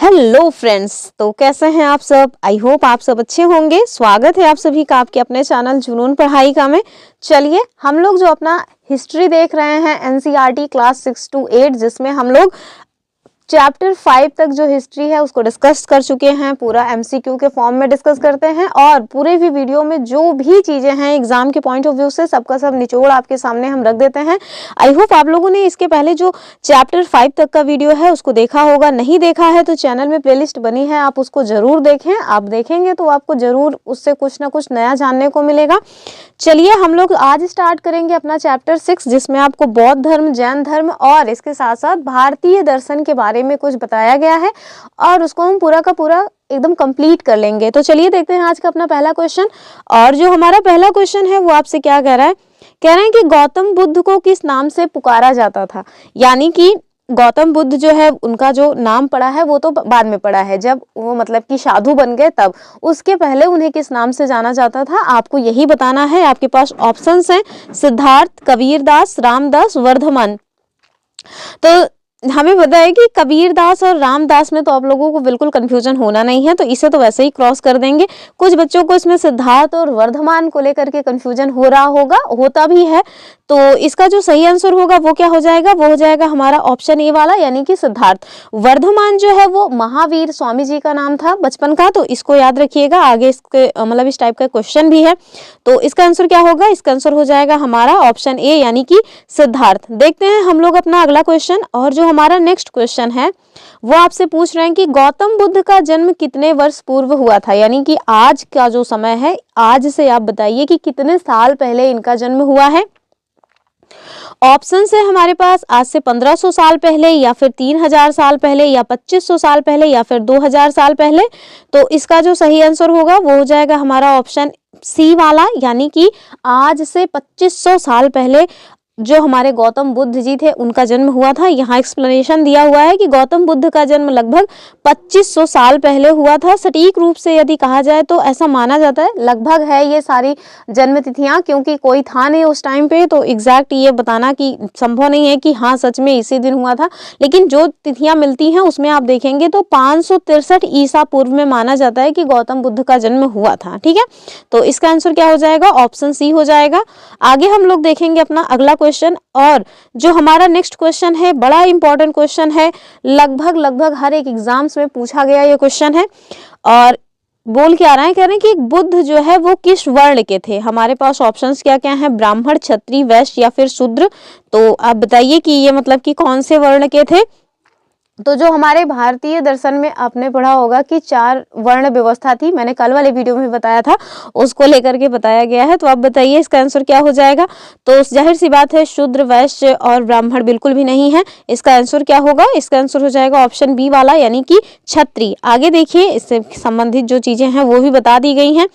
Hello friends, तो कैसे हैं आप सब। आई होप आप सब अच्छे होंगे। स्वागत है आप सभी का आपके अपने चैनल जुनून पढ़ाई का में। चलिए हम लोग जो अपना हिस्ट्री देख रहे हैं एनसीईआरटी क्लास 6 to 8, जिसमें हम लोग चैप्टर 5 तक जो हिस्ट्री है उसको डिस्कस कर चुके हैं। पूरा एमसीक्यू के फॉर्म में डिस्कस करते हैं और पूरे भी वीडियो में जो भी चीजें हैं एग्जाम के पॉइंट ऑफ व्यू से सबका सब निचोड़ आपके सामने हम रख देते हैं। आई होप आप लोगों ने इसके पहले जो चैप्टर 5 तक का वीडियो है उसको देखा होगा। नहीं देखा है तो चैनल में प्लेलिस्ट बनी है, आप उसको जरूर देखें। आप देखेंगे तो आपको जरूर उससे कुछ ना कुछ नया जानने को मिलेगा। चलिए हम लोग आज स्टार्ट करेंगे अपना चैप्टर 6, जिसमें आपको बौद्ध धर्म, जैन धर्म और इसके साथ साथ भारतीय दर्शन के बारे में कुछ बताया गया है और उसको हम पूरा का पूरा एकदम कंप्लीट कर लेंगे। तो चलिए देखते हैं आज का अपना पहला क्वेश्चन। और जो हमारा पहला क्वेश्चन है वो आपसे क्या कह रहा है, कह रहे हैं कि गौतम बुद्ध को किस नाम से पुकारा जाता था। यानी कि गौतम बुद्ध जो है उनका जो नाम पड़ा है वो तो बाद में पड़ा है, जब वो मतलब कि साधु बन गए तब। उसके पहले उन्हें किस नाम से जाना जाता था, आपको यही बताना है। आपके पास ऑप्शंस हैं सिद्धार्थ, कबीरदास, रामदास, वर्धमान। तो हमें पता है कि कबीरदास और रामदास में तो आप लोगों को बिल्कुल कंफ्यूजन होना नहीं है, तो इसे तो वैसे ही क्रॉस कर देंगे। कुछ बच्चों को इसमें सिद्धार्थ और वर्धमान को लेकर के कंफ्यूजन हो रहा होगा, होता भी है। तो इसका जो सही आंसर होगा वो क्या हो जाएगा, वो हो जाएगा हमारा ऑप्शन ए वाला, यानी कि सिद्धार्थ। वर्धमान जो है वो महावीर स्वामी जी का नाम था बचपन का, तो इसको याद रखिएगा। आगे इसके मतलब इस टाइप का क्वेश्चन भी है, तो इसका आंसर क्या होगा, इसका आंसर हो जाएगा हमारा ऑप्शन ए यानी कि सिद्धार्थ। देखते हैं हम लोग अपना अगला क्वेश्चन। और जो हमारा नेक्स्ट क्वेश्चन है वो आपसे पूछ रहे हैं कि गौतम बुद्ध का जन्म कितने वर्ष पूर्व हुआ था। यानी कि आज का जो समय है, आज से आप बताइए कि कितने साल पहले इनका जन्म हुआ है। ऑप्शन है हमारे पास आज से 1500 साल पहले, या फिर 3000 साल पहले, या 2500 साल पहले, या फिर 2000 साल पहले। तो इसका जो सही आंसर होगा वो हो जाएगा हमारा ऑप्शन सी वाला, यानी कि आज से 2500 साल पहले जो हमारे गौतम बुद्ध जी थे उनका जन्म हुआ था। यहाँ एक्सप्लेनेशन दिया हुआ है कि गौतम बुद्ध का जन्म लगभग 2500 साल पहले हुआ था। सटीक रूप से यदि कहा जाए तो ऐसा माना जाता है, लगभग है ये सारी जन्म तिथियां, क्योंककि कोई था नहीं उस टाइम पे, तो एग्जैक्ट ये बताना कि संभव नहीं है कि हाँ सच में इसी दिन हुआ था। लेकिन जो तिथियां मिलती हैं उसमें आप देखेंगे तो 563 ईसा पूर्व में माना जाता है कि गौतम बुद्ध का जन्म हुआ था। ठीक है, तो इसका आंसर क्या हो जाएगा, ऑप्शन सी हो जाएगा। आगे हम लोग देखेंगे अपना अगला क्वेश्चन। और जो हमारा नेक्स्ट क्वेश्चन है बड़ा इंपॉर्टेंट क्वेश्चन है, लगभग हर एक एग्जाम्स में पूछा गया ये क्वेश्चन है। और बोल के आ रहा है, कह रहे हैं कि बुद्ध जो है वो किस वर्ण के थे। हमारे पास ऑप्शंस क्या क्या हैं, ब्राह्मण, क्षत्रिय, वैश्य या फिर शूद्र। तो आप बताइए कि ये मतलब कि कौन से वर्ण के थे। तो जो हमारे भारतीय दर्शन में आपने पढ़ा होगा कि 4 वर्ण व्यवस्था थी, मैंने कल वाले वीडियो में बताया था, उसको लेकर के बताया गया है। तो आप बताइए इसका आंसर क्या हो जाएगा। तो जाहिर सी बात है शूद्र, वैश्य और ब्राह्मण बिल्कुल भी नहीं है। इसका आंसर क्या होगा, इसका आंसर हो जाएगा ऑप्शन बी वाला, यानी कि क्षत्रिय। आगे देखिए इससे संबंधित जो चीजें हैं वो भी बता दी गई हैं।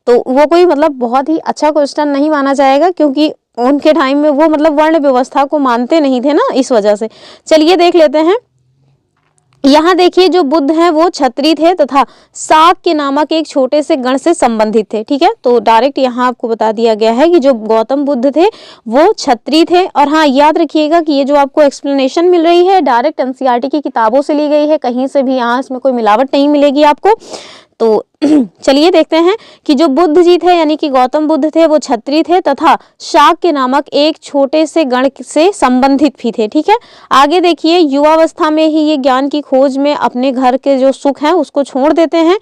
तो वो कोई मतलब बहुत ही अच्छा क्वेश्चन नहीं माना जाएगा, क्योंकि उनके टाइम में वो मतलब वर्ण व्यवस्था को मानते नहीं थे ना, इस वजह से। चलिए देख लेते हैं। यहाँ देखिए जो बुद्ध हैं वो क्षत्रिय थे तथा शाक्य नामक एक छोटे से गण से संबंधित थे। ठीक है, तो डायरेक्ट यहाँ आपको बता दिया गया है कि जो गौतम बुद्ध थे वो क्षत्रिय थे। और हाँ याद रखिएगा कि ये जो आपको एक्सप्लेनेशन मिल रही है डायरेक्ट एनसीईआरटी की किताबों से ली गई है, कहीं से भी यहाँ इसमें कोई मिलावट नहीं मिलेगी आपको। तो चलिए देखते हैं कि जो बुद्ध जी थे यानी कि गौतम बुद्ध थे वो क्षत्रिय थे तथा शाक्य नामक एक छोटे से गण से संबंधित भी थे। ठीक है, आगे देखिए युवावस्था में ही ये ज्ञान की खोज में अपने घर के जो सुख हैं उसको छोड़ देते हैं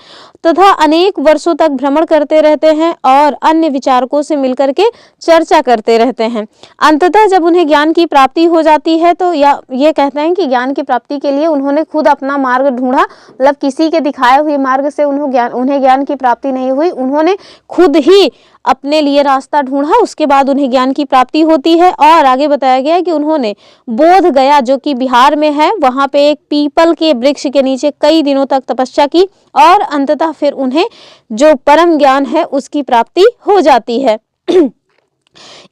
तथा अनेक वर्षों तक भ्रमण करते रहते हैं और अन्य विचारकों से मिलकर के चर्चा करते रहते हैं। अंततः जब उन्हें ज्ञान की प्राप्ति हो जाती है तो या ये कहते हैं कि ज्ञान की प्राप्ति के लिए उन्होंने खुद अपना मार्ग ढूंढा, मतलब किसी के दिखाए हुए मार्ग से उन्हें ज्ञान की प्राप्ति नहीं हुई, उन्होंने खुद ही अपने लिए रास्ता ढूंढा, उसके बाद उन्हें ज्ञान की प्राप्ति होती है। और आगे बताया गया है कि उन्होंने बोध गया जो कि बिहार में है, वहां पे एक पीपल के वृक्ष के नीचे कई दिनों तक तपस्या की और अंततः फिर उन्हें जो परम ज्ञान है उसकी प्राप्ति हो जाती है।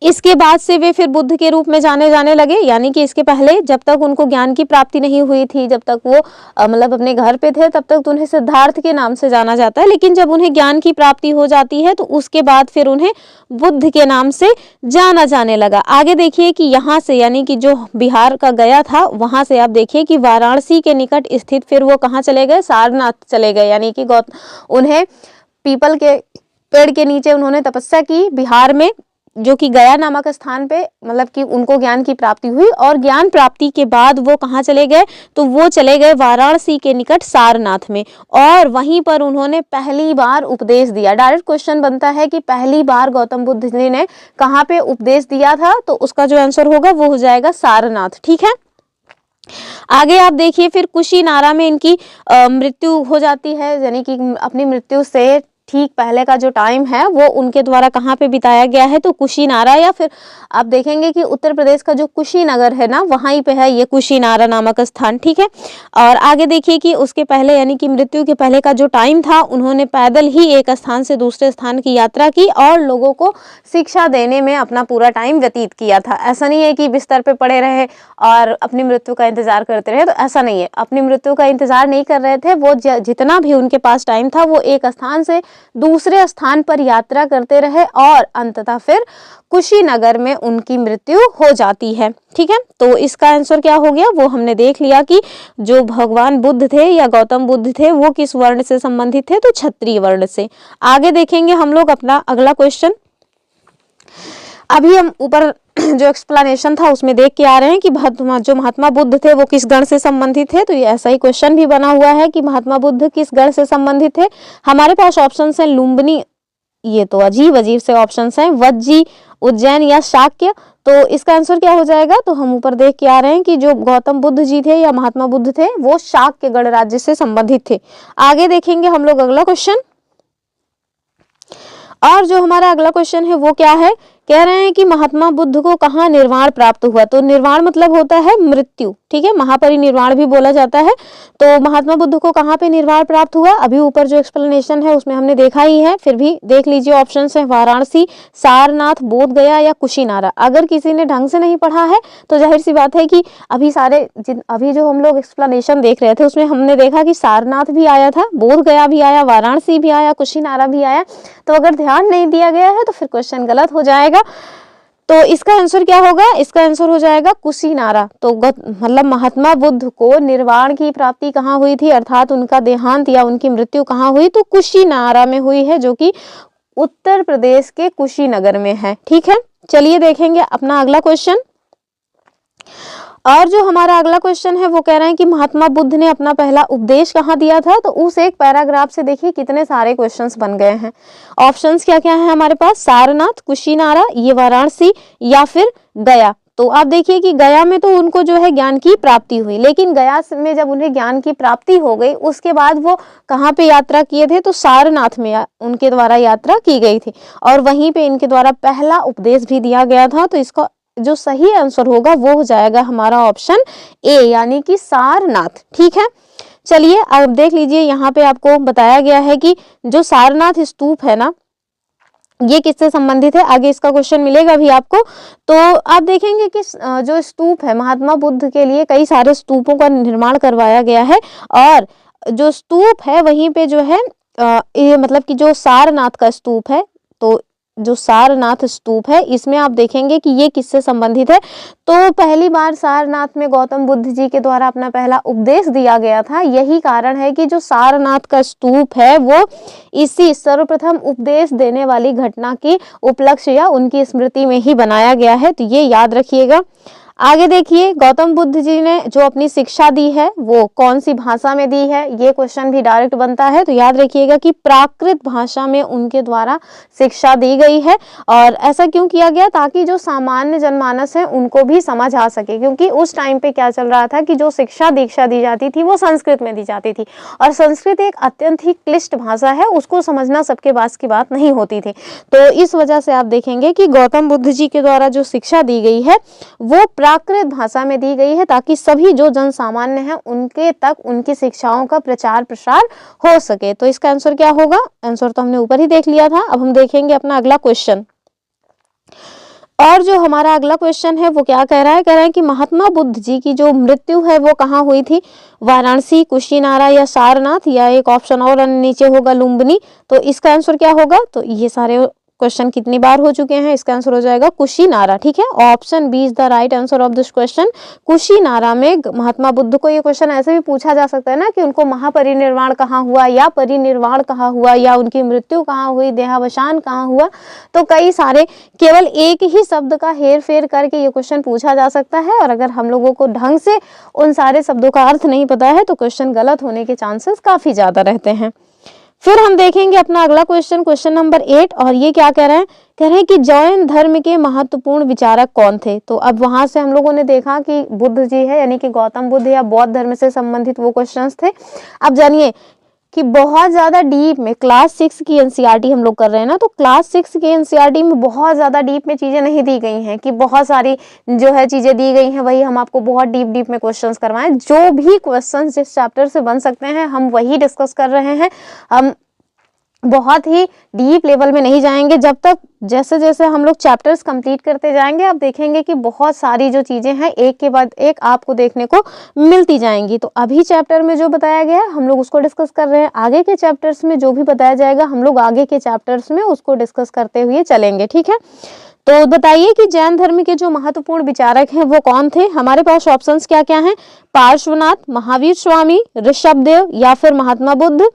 इसके बाद से वे फिर बुद्ध के रूप में जाने जाने लगे, यानी कि इसके पहले जब तक उनको ज्ञान की प्राप्ति नहीं हुई थी, जब तक वो मतलब अपने घर पे थे, तब तक तो उन्हें सिद्धार्थ के नाम से जाना जाता है। लेकिन जब उन्हें ज्ञान की प्राप्ति हो जाती है तो उसके बाद फिर उन्हें बुद्ध के नाम से जाना जाने लगा। आगे देखिए कि यहाँ से, यानी कि जो बिहार का गया था, वहां से आप देखिए कि वाराणसी के निकट स्थित फिर वो कहाँ चले गए, सारनाथ चले गए। यानी कि उन्हें पीपल के पेड़ के नीचे उन्होंने तपस्या की बिहार में, जो कि गया नामक स्थान पे, मतलब कि उनको ज्ञान की प्राप्ति हुई। और ज्ञान प्राप्ति के बाद वो कहाँ चले गए, तो वो चले गए वाराणसी के निकट सारनाथ में, और वहीं पर उन्होंने पहली बार उपदेश दिया। डायरेक्ट क्वेश्चन बनता है कि पहली बार गौतम बुद्ध जी ने कहाँ पे उपदेश दिया था, तो उसका जो आंसर होगा वो हो जाएगा सारनाथ। ठीक है, आगे आप देखिए फिर कुशीनारा में इनकी मृत्यु हो जाती है, यानी कि अपनी मृत्यु से ठीक पहले का जो टाइम है वो उनके द्वारा कहाँ पे बिताया गया है, तो कुशीनारा, या फिर आप देखेंगे कि उत्तर प्रदेश का जो कुशीनगर है ना, वहीं पे है ये कुशीनारा नामक स्थान। ठीक है, और आगे देखिए कि उसके पहले, यानी कि मृत्यु के पहले का जो टाइम था, उन्होंने पैदल ही एक स्थान से दूसरे स्थान की यात्रा की और लोगों को शिक्षा देने में अपना पूरा टाइम व्यतीत किया था। ऐसा नहीं है कि बिस्तर पे पड़े रहे और अपनी मृत्यु का इंतजार करते रहे, तो ऐसा नहीं है, अपनी मृत्यु का इंतजार नहीं कर रहे थे वो। जितना भी उनके पास टाइम था वो एक स्थान से दूसरे स्थान पर यात्रा करते रहे और अंततः फिर कुशीनगर में उनकी मृत्यु हो जाती है। ठीक है, तो इसका आंसर क्या हो गया, वो हमने देख लिया कि जो भगवान बुद्ध थे या गौतम बुद्ध थे वो किस वर्ण से संबंधित थे, तो क्षत्रिय वर्ण से। आगे देखेंगे हम लोग अपना अगला क्वेश्चन। अभी हम ऊपर जो एक्सप्लेनेशन था उसमें देख के आ रहे हैं कि जो महात्मा बुद्ध थे वो किस गण से संबंधित थे, तो ये ऐसा ही क्वेश्चन भी बना हुआ है कि महात्मा बुद्ध किस गण से संबंधित थे। हमारे पास ऑप्शन है लुम्बिनी, ये तो अजीब अजीब से ऑप्शन हैं, वज्जी, उज्जैन या शाक्य। तो इसका आंसर क्या हो जाएगा, तो हम ऊपर देख के आ रहे हैं कि जो गौतम बुद्ध जी थे या महात्मा बुद्ध थे वो शाक्य गणराज्य से संबंधित थे। आगे देखेंगे हम लोग अगला क्वेश्चन, और जो हमारा अगला क्वेश्चन है वो क्या है, कह रहे हैं कि महात्मा बुद्ध को कहाँ निर्वाण प्राप्त हुआ, तो निर्वाण मतलब होता है मृत्यु। ठीक है, महापरिनिर्वाण भी बोला जाता है। तो महात्मा बुद्ध को कहाँ पे निर्वाण प्राप्त हुआ, अभी ऊपर जो एक्सप्लेनेशन है उसमें हमने देखा ही है, फिर भी देख लीजिए ऑप्शन है वाराणसी, सारनाथ, बोध गया या कुशीनारा। अगर किसी ने ढंग से नहीं पढ़ा है तो जाहिर सी बात है कि अभी जो हम लोग एक्सप्लेनेशन देख रहे थे उसमें हमने देखा कि सारनाथ भी आया था, बोध गया भी आया, वाराणसी भी आया, कुशीनारा भी आया। तो अगर ध्यान नहीं दिया गया है तो फिर क्वेश्चन गलत हो जाएगा। तो इसका आंसर क्या होगा, इसका आंसर हो जाएगा कुशीनारा। तो मतलब महात्मा बुद्ध को निर्वाण की प्राप्ति कहाँ हुई थी, अर्थात उनका देहांत या उनकी मृत्यु कहाँ हुई, तो कुशीनारा में हुई है, जो कि उत्तर प्रदेश के कुशीनगर में है। ठीक है, चलिए देखेंगे अपना अगला क्वेश्चन। और जो हमारा अगला क्वेश्चन है वो कह रहे हैं कि महात्मा बुद्ध ने अपना पहला उपदेश कहाँ दिया था, तो उस एक पैराग्राफ से देखिए कितने सारे क्वेश्चंस बन गए हैं। ऑप्शंस क्या क्या है हमारे पास, सारनाथ, कुशीनारा, ये वाराणसी या फिर गया। तो आप देखिए कि गया में तो उनको जो है ज्ञान की प्राप्ति हुई, लेकिन गया में जब उन्हें ज्ञान की प्राप्ति हो गई उसके बाद वो कहाँ पे यात्रा किए थे, तो सारनाथ में उनके द्वारा यात्रा की गई थी और वहीं पे इनके द्वारा पहला उपदेश भी दिया गया था। तो इसका जो सही आंसर होगा वो हो जाएगा हमारा ऑप्शन ए, यानी कि सारनाथ। ठीक है, चलिए अब देख लीजिए, यहाँ पे आपको बताया गया है कि जो सारनाथ स्तूप है ना, ये किससे संबंधित है, आगे इसका क्वेश्चन मिलेगा भी आपको। तो आप देखेंगे कि जो स्तूप है, महात्मा बुद्ध के लिए कई सारे स्तूपों का निर्माण करवाया गया है, और जो स्तूप है वहीं पे जो है ये मतलब कि जो सारनाथ का स्तूप है, तो जो सारनाथ स्तूप है इसमें आप देखेंगे कि ये किससे संबंधित है। तो पहली बार सारनाथ में गौतम बुद्ध जी के द्वारा अपना पहला उपदेश दिया गया था। यही कारण है कि जो सारनाथ का स्तूप है वो इसी सर्वप्रथम उपदेश देने वाली घटना की उपलक्ष्य या उनकी स्मृति में ही बनाया गया है, तो ये याद रखिएगा। आगे देखिए, गौतम बुद्ध जी ने जो अपनी शिक्षा दी है वो कौन सी भाषा में दी है, ये क्वेश्चन भी डायरेक्ट बनता है। तो याद रखिएगा कि प्राकृत भाषा में उनके द्वारा शिक्षा दी गई है। और ऐसा क्यों किया गया, ताकि जो सामान्य जनमानस है उनको भी समझ आ सके, क्योंकि उस टाइम पे क्या चल रहा था कि जो शिक्षा दीक्षा दी जाती थी वो संस्कृत में दी जाती थी, और संस्कृत एक अत्यंत ही क्लिष्ट भाषा है, उसको समझना सबके पास की बात नहीं होती थी। तो इस वजह से आप देखेंगे कि गौतम बुद्ध जी के द्वारा जो शिक्षा दी गई है वो प्राकृत भाषा में दी गई है, ताकि सभी जो जन सामान्य हैं उनके तक उनकी शिक्षाओं का प्रचार प्रसार हो सके। तो इसका आंसर क्या होगा, आंसर तो हमने ऊपर ही देख लिया था। अब हम देखेंगे अपना अगला क्वेश्चन। और जो हमारा अगला क्वेश्चन है वो क्या कह रहा है कि महात्मा बुद्ध जी की जो मृत्यु है वो कहाँ हुई थी, वाराणसी, कुशीनारा या सारनाथ, या एक ऑप्शन और नीचे होगा लुम्बिनी। तो इसका आंसर क्या होगा, तो ये सारे क्वेश्चन कितनी बार हो चुके हैं, इसका आंसर हो जाएगा कुशीनारा। ठीक है, option B is the right answer of this question. Kushinara में महात्मा बुद्ध को, ये क्वेश्चन ऐसे भी पूछा जा सकता है ना कि उनको महापरिनिर्वाण कहाँ हुआ या परिनिर्वाण कहाँ हुआ या उनकी मृत्यु कहाँ हुई, देहावसान कहाँ हुआ। तो कई सारे केवल एक ही शब्द का हेर फेर करके ये क्वेश्चन पूछा जा सकता है, और अगर हम लोगों को ढंग से उन सारे शब्दों का अर्थ नहीं पता है तो क्वेश्चन गलत होने के चांसेस काफी ज्यादा रहते हैं। फिर हम देखेंगे अपना अगला क्वेश्चन, क्वेश्चन नंबर 8, और ये क्या कह रहे हैं कि जैन धर्म के महत्वपूर्ण विचारक कौन थे। तो अब वहां से हम लोगों ने देखा कि बुद्ध जी है, यानी कि गौतम बुद्ध या बौद्ध धर्म से संबंधित वो क्वेश्चंस थे। अब जानिए कि बहुत ज्यादा डीप में क्लास 6 की एनसीईआरटी हम लोग कर रहे हैं ना, तो क्लास 6 की एनसीईआरटी में बहुत ज्यादा डीप में चीजें नहीं दी गई हैं कि बहुत सारी जो है चीजें दी गई हैं वही हम आपको बहुत डीप में क्वेश्चंस करवाएं। जो भी क्वेश्चंस जिस चैप्टर से बन सकते हैं हम वही डिस्कस कर रहे हैं। हम बहुत ही डीप लेवल में नहीं जाएंगे, जब तक जैसे जैसे हम लोग चैप्टर्स कंप्लीट करते जाएंगे आप देखेंगे कि बहुत सारी जो चीजें हैं एक के बाद एक आपको देखने को मिलती जाएंगी। तो अभी चैप्टर में जो बताया गया है हम लोग उसको डिस्कस कर रहे हैं, आगे के चैप्टर्स में जो भी बताया जाएगा हम लोग आगे के चैप्टर्स में उसको डिस्कस करते हुए चलेंगे। ठीक है, तो बताइए कि जैन धर्म के जो महत्वपूर्ण विचारक हैं वो कौन थे। हमारे पास ऑप्शंस क्या क्या हैं, पार्श्वनाथ, महावीर स्वामी, ऋषभदेव या फिर महात्मा बुद्ध।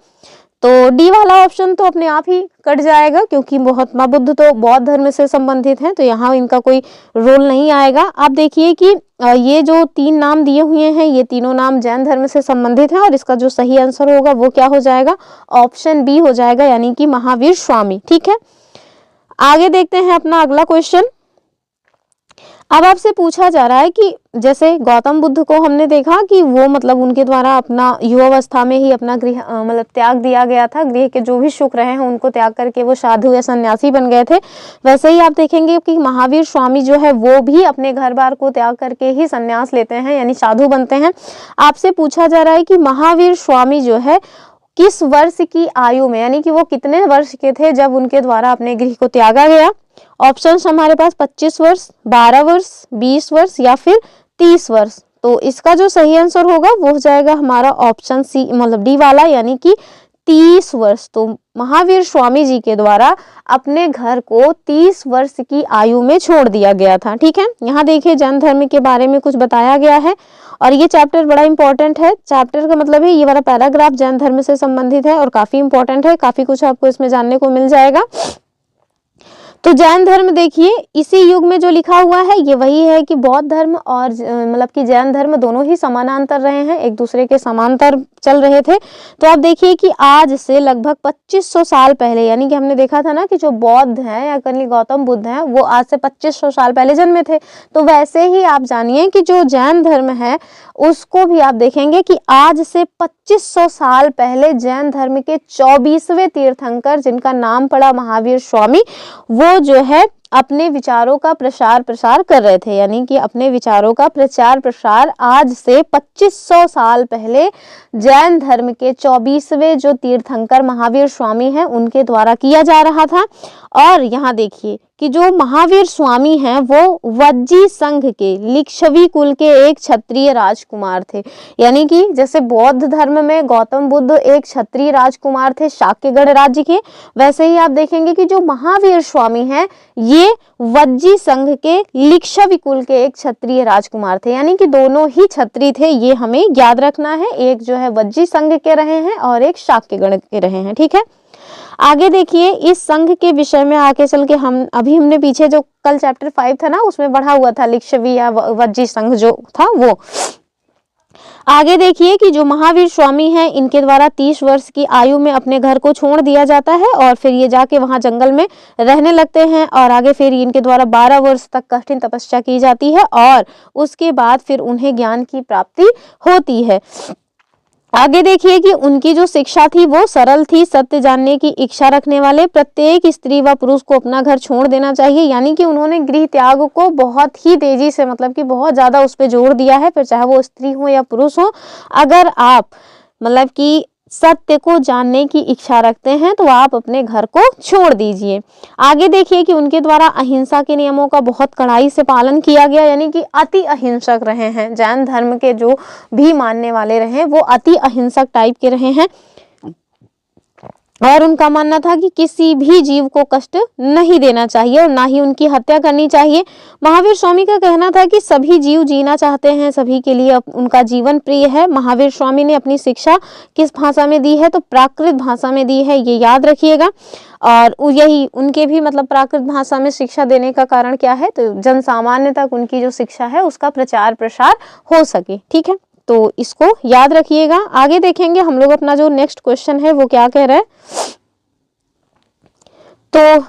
तो डी वाला ऑप्शन तो अपने आप ही कट जाएगा क्योंकि महात्मा बुद्ध तो बौद्ध धर्म से संबंधित हैं, तो यहाँ इनका कोई रोल नहीं आएगा। आप देखिए कि ये जो 3 नाम दिए हुए हैं ये तीनों नाम जैन धर्म से संबंधित हैं, और इसका जो सही आंसर होगा वो क्या हो जाएगा, ऑप्शन बी हो जाएगा, यानी कि महावीर स्वामी। ठीक है, आगे देखते हैं अपना अगला क्वेश्चन। अब आपसे पूछा जा रहा है कि जैसे गौतम बुद्ध को हमने देखा कि वो मतलब उनके द्वारा अपना युवावस्था में ही अपना गृह मतलब त्याग दिया गया था, गृह के जो भी सुख रहे हैं उनको त्याग करके वो साधु या सन्यासी बन गए थे। वैसे ही आप देखेंगे कि महावीर स्वामी जो है वो भी अपने घर बार को त्याग करके ही सन्यास लेते हैं, यानी साधु बनते हैं। आपसे पूछा जा रहा है कि महावीर स्वामी जो है किस वर्ष की आयु में, यानी कि वो कितने वर्ष के थे जब उनके द्वारा अपने गृह को त्यागा गया। ऑप्शंस हमारे पास 25 वर्ष, 12 वर्ष, 20 वर्ष या फिर 30 वर्ष। तो इसका जो सही आंसर होगा वो हो जाएगा हमारा ऑप्शन सी, मतलब डी वाला, यानी कि 30 वर्ष। तो महावीर स्वामी जी के द्वारा अपने घर को 30 वर्ष की आयु में छोड़ दिया गया था। ठीक है, यहाँ देखिए जैन धर्म के बारे में कुछ बताया गया है और ये चैप्टर बड़ा इंपॉर्टेंट है। चैप्टर का मतलब है ये वाला पैराग्राफ जैन धर्म से संबंधित है और काफी इंपॉर्टेंट है, काफी कुछ आपको इसमें जानने को मिल जाएगा। तो जैन धर्म देखिए इसी युग में जो लिखा हुआ है ये वही है कि बौद्ध धर्म और मतलब कि जैन धर्म दोनों ही समानांतर रहे हैं, एक दूसरे के समांतर चल रहे थे। तो आप देखिए कि आज से लगभग 2500 साल पहले, यानी कि हमने देखा था ना कि जो बौद्ध हैं या कहीं गौतम बुद्ध हैं वो आज से 2500 साल पहले जन्मे थे। तो वैसे ही आप जानिए कि जो जैन धर्म है उसको भी आप देखेंगे कि आज से 2500 साल पहले जैन धर्म के 24वें तीर्थंकर जिनका नाम पड़ा महावीर स्वामी, वो जो है अपने विचारों का प्रसार प्रसार कर रहे थे, यानी कि अपने विचारों का प्रचार प्रसार आज से 2500 साल पहले जैन धर्म के 24वें जो तीर्थंकर महावीर स्वामी हैं उनके द्वारा किया जा रहा था। और यहाँ देखिए कि जो महावीर स्वामी हैं वो वज्जी संघ के लिच्छवी कुल के एक क्षत्रिय राजकुमार थे, यानी कि जैसे बौद्ध धर्म में गौतम बुद्ध एक क्षत्रिय राजकुमार थे शाक्यगढ़ राज्य के, वैसे ही आप देखेंगे कि जो महावीर स्वामी हैं ये वज्जी संघ के लिच्छवी कुल के एक क्षत्रिय राजकुमार थे, यानी कि दोनों ही क्षत्रिय थे, ये हमें याद रखना है। एक जो है वज्जी संघ के रहे हैं और एक शाक्यगढ़ के रहे हैं। ठीक है, आगे देखिए इस संघ के विषय में आगे चल के हमने पीछे जो कल चैप्टर 5 था ना उसमें पढ़ा हुआ था लिच्छवी या वज्जी संघ जो था वो। आगे देखिए कि जो महावीर स्वामी हैं इनके द्वारा 30 वर्ष की आयु में अपने घर को छोड़ दिया जाता है और फिर ये जाके वहां जंगल में रहने लगते हैं, और आगे फिर इनके द्वारा 12 वर्ष तक कठिन तपस्या की जाती है और उसके बाद फिर उन्हें ज्ञान की प्राप्ति होती है। आगे देखिए कि उनकी जो शिक्षा थी वो सरल थी, सत्य जानने की इच्छा रखने वाले प्रत्येक स्त्री व पुरुष को अपना घर छोड़ देना चाहिए, यानी कि उन्होंने गृह त्याग को बहुत ही तेजी से मतलब कि बहुत ज्यादा उस पर जोर दिया है, फिर चाहे वो स्त्री हो या पुरुष हो। अगर आप मतलब कि सत्य को जानने की इच्छा रखते हैं तो आप अपने घर को छोड़ दीजिए। आगे देखिए कि उनके द्वारा अहिंसा के नियमों का बहुत कड़ाई से पालन किया गया, यानी कि अति अहिंसक रहे हैं। जैन धर्म के जो भी मानने वाले रहे वो अति अहिंसक टाइप के रहे हैं और उनका मानना था कि किसी भी जीव को कष्ट नहीं देना चाहिए और ना ही उनकी हत्या करनी चाहिए। महावीर स्वामी का कहना था कि सभी जीव जीना चाहते हैं, सभी के लिए उनका जीवन प्रिय है। महावीर स्वामी ने अपनी शिक्षा किस भाषा में दी है? तो प्राकृत भाषा में दी है, ये याद रखिएगा। और यही उनके भी मतलब प्राकृत भाषा में शिक्षा देने का कारण क्या है? तो जन सामान्य तक उनकी जो शिक्षा है उसका प्रचार प्रसार हो सके। ठीक है, तो इसको याद रखिएगा। आगे देखेंगे हम लोग अपना जो नेक्स्ट क्वेश्चन है वो क्या कह रहा है। तो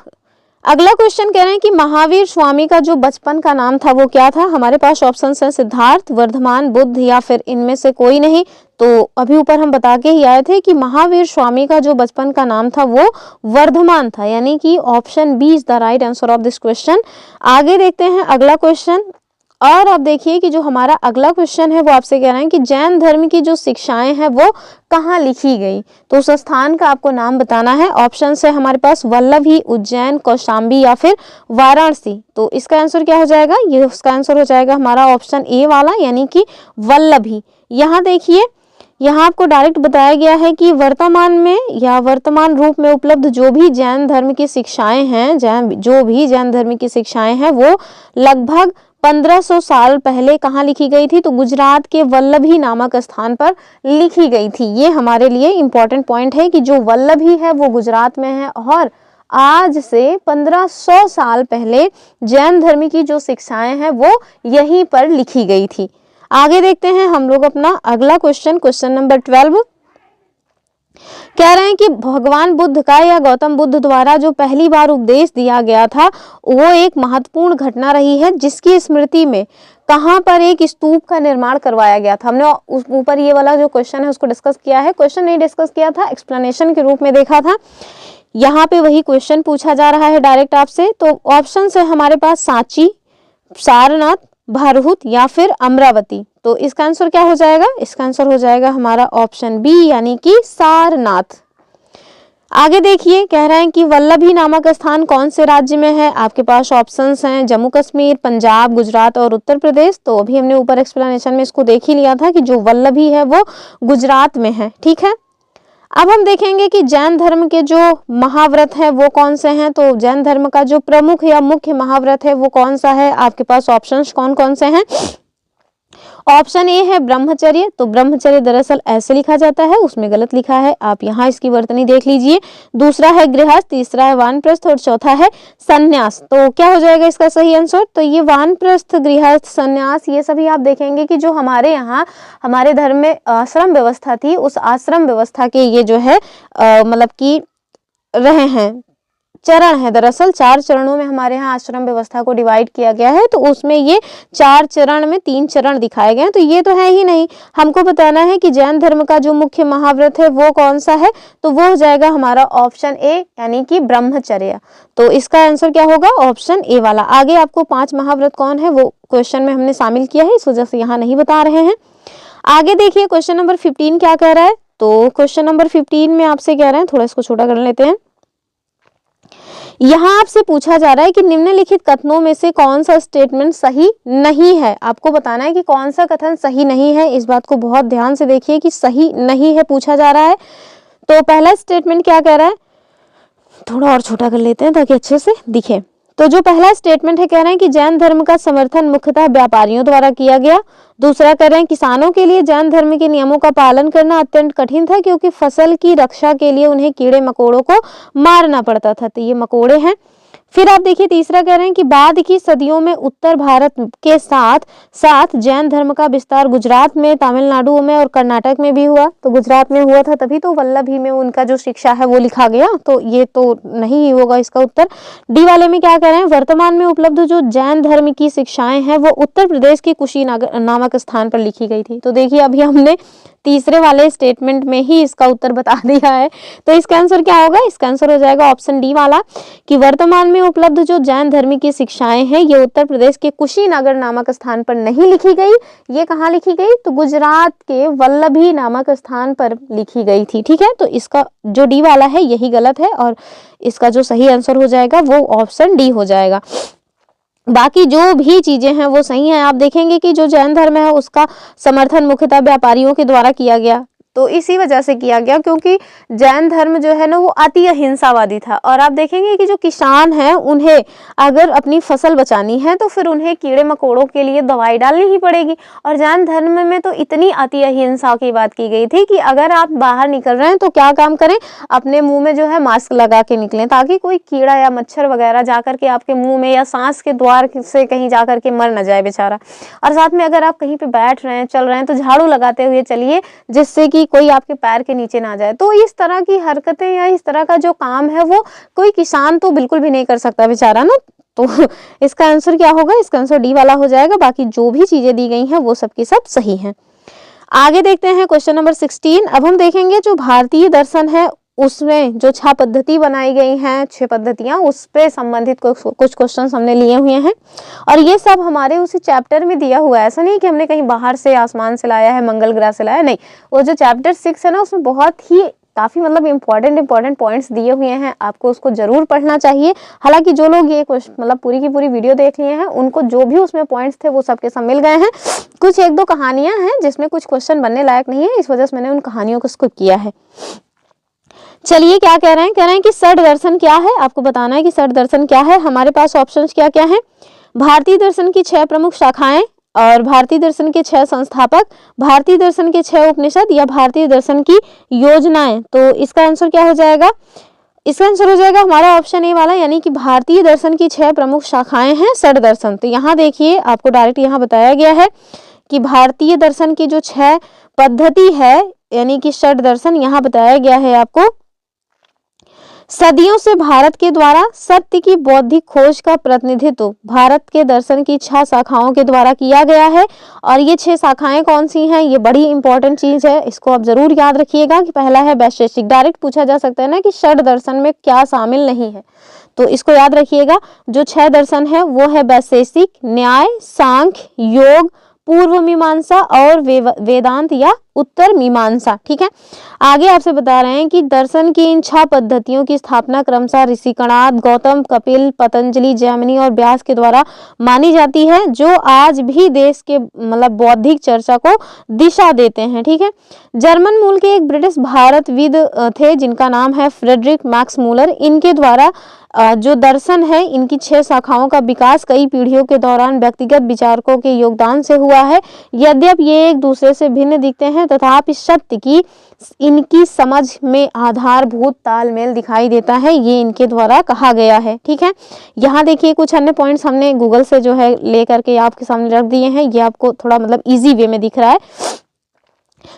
अगला क्वेश्चन कह रहे हैं कि महावीर स्वामी का जो बचपन का नाम था वो क्या था? हमारे पास ऑप्शन है सिद्धार्थ, वर्धमान, बुद्ध या फिर इनमें से कोई नहीं। तो अभी ऊपर हम बता के ही आए थे कि महावीर स्वामी का जो बचपन का नाम था वो वर्धमान था, यानी कि option B is the right answer of this question. आगे देखते हैं अगला क्वेश्चन। और अब देखिए कि जो हमारा अगला क्वेश्चन है वो आपसे कह रहे हैं कि जैन धर्म की जो शिक्षाएं हैं वो कहाँ लिखी गई? तो उस स्थान का आपको नाम बताना है। ऑप्शन है हमारे पास वल्लभी, उज्जैन, कौशाम्बी या फिर वाराणसी। तो इसका आंसर क्या हो जाएगा? ये उसका आंसर हो जाएगा हमारा ऑप्शन ए वाला, यानी कि वल्लभी। यहाँ देखिए, यहाँ आपको डायरेक्ट बताया गया है कि वर्तमान में या वर्तमान रूप में उपलब्ध जो भी जैन धर्म की शिक्षाएं हैं, जो भी जैन धर्म की शिक्षाएं हैं वो लगभग 1500 साल पहले कहाँ लिखी गई थी? तो गुजरात के वल्लभी नामक स्थान पर लिखी गई थी। ये हमारे लिए इंपॉर्टेंट पॉइंट है कि जो वल्लभी है वो गुजरात में है और आज से 1500 साल पहले जैन धर्म की जो शिक्षाएं हैं वो यहीं पर लिखी गई थी। आगे देखते हैं हम लोग अपना अगला क्वेश्चन, क्वेश्चन नंबर 12। कह रहे हैं कि भगवान बुद्ध का या गौतम बुद्ध द्वारा जो पहली बार उपदेश दिया गया था वो एक महत्वपूर्ण घटना रही है, जिसकी स्मृति में कहां पर एक स्तूप का निर्माण करवाया गया था। हमने ऊपर ये वाला जो क्वेश्चन है उसको डिस्कस किया है, क्वेश्चन नहीं डिस्कस किया था, एक्सप्लेनेशन के रूप में देखा था। यहाँ पे वही क्वेश्चन पूछा जा रहा है डायरेक्ट आपसे। तो ऑप्शन है हमारे पास सांची, सारनाथ, भरहुत या फिर अमरावती। तो इसका आंसर क्या हो जाएगा? इसका आंसर हो जाएगा हमारा ऑप्शन बी, यानी कि सारनाथ। आगे देखिए, कह रहे हैं कि वल्लभी नामक स्थान कौन से राज्य में है? आपके पास ऑप्शंस हैं जम्मू कश्मीर, पंजाब, गुजरात और उत्तर प्रदेश। तो अभी हमने ऊपर एक्सप्लेनेशन में इसको देख ही लिया था कि जो वल्लभी है वो गुजरात में है। ठीक है, अब हम देखेंगे कि जैन धर्म के जो महाव्रत है वो कौन से हैं। तो जैन धर्म का जो प्रमुख या मुख्य महाव्रत है वो कौन सा है? आपके पास ऑप्शंस कौन कौन से हैं? ऑप्शन ए है ब्रह्मचर्य। तो ब्रह्मचर्य दरअसल ऐसे लिखा जाता है, उसमें गलत लिखा है, आप यहाँ इसकी वर्तनी देख लीजिए। दूसरा है गृहस्थ, तीसरा है वानप्रस्थ और चौथा है संन्यास। तो क्या हो जाएगा इसका सही आंसर? तो ये वानप्रस्थ, गृहस्थ, संन्यास ये सभी आप देखेंगे कि जो हमारे यहाँ हमारे धर्म में आश्रम व्यवस्था थी, उस आश्रम व्यवस्था के ये जो है मतलब कि रहे हैं चरण है। दरअसल 4 चरणों में हमारे यहाँ आश्रम व्यवस्था को डिवाइड किया गया है, तो उसमें ये 4 चरण में 3 चरण दिखाए गए हैं। तो ये तो है ही नहीं, हमको बताना है कि जैन धर्म का जो मुख्य महाव्रत है वो कौन सा है। तो वो हो जाएगा हमारा ऑप्शन ए, यानी कि ब्रह्मचर्य। तो इसका आंसर क्या होगा? ऑप्शन ए वाला। आगे आपको 5 महाव्रत कौन है वो क्वेश्चन में हमने शामिल किया है, इस वजह से यहाँ नहीं बता रहे हैं। आगे देखिए क्वेश्चन नंबर 15 क्या कह रहा है। तो क्वेश्चन नंबर 15 में आपसे कह रहे हैं, थोड़ा इसको छोटा कर लेते हैं। यहाँ आपसे पूछा जा रहा है कि निम्नलिखित कथनों में से कौन सा स्टेटमेंट सही नहीं है। आपको बताना है कि कौन सा कथन सही नहीं है। इस बात को बहुत ध्यान से देखिए कि सही नहीं है पूछा जा रहा है। तो पहला स्टेटमेंट क्या कह रहा है, थोड़ा और छोटा कर लेते हैं ताकि अच्छे से दिखे। तो जो पहला स्टेटमेंट है, कह रहे हैं कि जैन धर्म का समर्थन मुख्यतः व्यापारियों द्वारा किया गया। दूसरा कह रहे हैं किसानों के लिए जैन धर्म के नियमों का पालन करना अत्यंत कठिन था, क्योंकि फसल की रक्षा के लिए उन्हें कीड़े मकोड़ों को मारना पड़ता था। तो ये मकोड़े हैं। फिर आप देखिए तीसरा कह रहे हैं कि बाद की सदियों में उत्तर भारत के साथ साथ जैन धर्म का विस्तार गुजरात में, तमिलनाडु में और कर्नाटक में भी हुआ। तो गुजरात में हुआ था तभी तो वल्लभी में उनका जो शिक्षा है वो लिखा गया। तो ये तो नहीं होगा इसका उत्तर। डी वाले में क्या कह रहे हैं, वर्तमान में उपलब्ध जो जैन धर्म की शिक्षाएं हैं वो उत्तर प्रदेश के कुशीनगर नामक स्थान पर लिखी गई थी। तो देखिए अभी हमने तीसरे वाले स्टेटमेंट में ही इसका उत्तर बता दिया है। तो इसका आंसर क्या होगा? इसका आंसर हो जाएगा ऑप्शन डी वाला कि वर्तमान में उपलब्ध जो जैन धर्म की शिक्षाएं हैं ये उत्तर प्रदेश के कुशीनगर नामक स्थान पर नहीं लिखी गई। ये कहाँ लिखी गई? तो गुजरात के वल्लभी नामक स्थान पर लिखी गई थी। ठीक है, तो इसका जो डी वाला है यही गलत है और इसका जो सही आंसर हो जाएगा वो ऑप्शन डी हो जाएगा। बाकी जो भी चीजें हैं वो सही हैं। आप देखेंगे कि जो जैन धर्म है उसका समर्थन मुख्यतः व्यापारियों के द्वारा किया गया, तो इसी वजह से किया गया क्योंकि जैन धर्म जो है ना वो अति अहिंसावादी था। और आप देखेंगे कि जो किसान हैं उन्हें अगर अपनी फसल बचानी है तो फिर उन्हें कीड़े मकोड़ों के लिए दवाई डालनी ही पड़ेगी। और जैन धर्म में तो इतनी अति अहिंसा की बात की गई थी कि अगर आप बाहर निकल रहे हैं तो क्या काम करें, अपने मुंह में जो है मास्क लगा के निकलें ताकि कोई कीड़ा या मच्छर वगैरह जाकर के आपके मुंह में या सांस के द्वार से कहीं जाकर के मर न जाए बेचारा। और साथ में अगर आप कहीं पे बैठ रहे हैं, चल रहे हैं तो झाड़ू लगाते हुए चलिए जिससे कि कोई आपके पैर के नीचे ना जाए। तो इस तरह की हरकतें या इस तरह का जो काम है वो कोई किसान तो बिल्कुल भी नहीं कर सकता बेचारा ना। तो इसका आंसर क्या होगा? इसका आंसर डी वाला हो जाएगा। बाकी जो भी चीजें दी गई हैं वो सबकी सब सही हैं। आगे देखते हैं क्वेश्चन नंबर 16। अब हम देखेंगे जो भारतीय दर्शन है उसमें जो 6 पद्धति बनाई गई हैं, 6 पद्धतियां, उस पे संबंधित कुछ क्वेश्चंस हमने लिए हुए हैं और ये सब हमारे उसी चैप्टर में दिया हुआ है। ऐसा नहीं कि हमने कहीं बाहर से आसमान से लाया है, मंगल ग्रह से लाया, नहीं। वो जो चैप्टर 6 है ना उसमें बहुत ही काफी मतलब इम्पोर्टेंट पॉइंट्स दिए हुए हैं, आपको उसको जरूर पढ़ना चाहिए। हालांकि जो लोग ये मतलब पूरी की पूरी वीडियो देख लिए हैं उनको जो भी उसमें पॉइंट्स थे वो सबके सब मिल गए हैं। कुछ 1-2 कहानियां हैं जिसमें कुछ क्वेश्चन बनने लायक नहीं है, इस वजह से मैंने उन कहानियों को स्किप किया है। चलिए क्या कह रहे हैं? कह रहे हैं कि षड दर्शन क्या है, आपको बताना है कि षड दर्शन क्या है। हमारे पास ऑप्शंस क्या क्या हैं? भारतीय दर्शन की 6 प्रमुख शाखाएं और भारतीय दर्शन के 6 संस्थापक, भारतीय दर्शन के 6 उपनिषद या भारतीय दर्शन की योजनाएं। तो इसका आंसर क्या हो जाएगा? इसका आंसर हो जाएगा हमारा ऑप्शन ए वाला, यानी कि भारतीय दर्शन की 6 प्रमुख शाखाएं हैं षड दर्शन। तो यहाँ देखिए आपको डायरेक्ट यहाँ बताया गया है कि भारतीय दर्शन की जो 6 पद्धति है यानी कि षड दर्शन, यहाँ बताया गया है आपको। सदियों से भारत के द्वारा सत्य की बौद्धिक खोज का प्रतिनिधित्व भारत के दर्शन की 6 शाखाओं के द्वारा किया गया है। और ये 6 शाखाएं कौन सी हैं? ये बड़ी इंपॉर्टेंट चीज है, इसको आप जरूर याद रखिएगा कि पहला है वैशेषिक। डायरेक्ट पूछा जा सकता है ना कि षड दर्शन में क्या शामिल नहीं है, तो इसको याद रखिएगा। जो 6 दर्शन है वो है वैशेषिक, न्याय, सांख्य, योग, पूर्व मीमांसा और वेदांत या उत्तर मीमांसा। ठीक है, आगे आपसे बता रहे हैं कि दर्शन की इन 6 पद्धतियों की स्थापना क्रमशः ऋषि कणाद, गौतम, कपिल, पतंजलि, जैमिनी और व्यास के द्वारा मानी जाती है, जो आज भी देश के मतलब बौद्धिक चर्चा को दिशा देते हैं। ठीक है, जर्मन मूल के एक ब्रिटिश भारतविद थे जिनका नाम है फ्रेडरिक मैक्स मूलर। इनके द्वारा जो दर्शन है इनकी 6 शाखाओं का विकास कई पीढ़ियों के दौरान व्यक्तिगत विचारकों के योगदान से हुआ है। यद्यपि ये एक दूसरे से भिन्न दिखते हैं तथापि सत्य की इनकी समझ में आधारभूत तालमेल दिखाई देता है, ये इनके द्वारा कहा गया है। ठीक है, यहाँ देखिए कुछ अन्य पॉइंट्स हमने गूगल से जो है लेकर के आपके सामने रख दिए हैं, ये आपको थोड़ा मतलब इजी वे में दिख रहा है।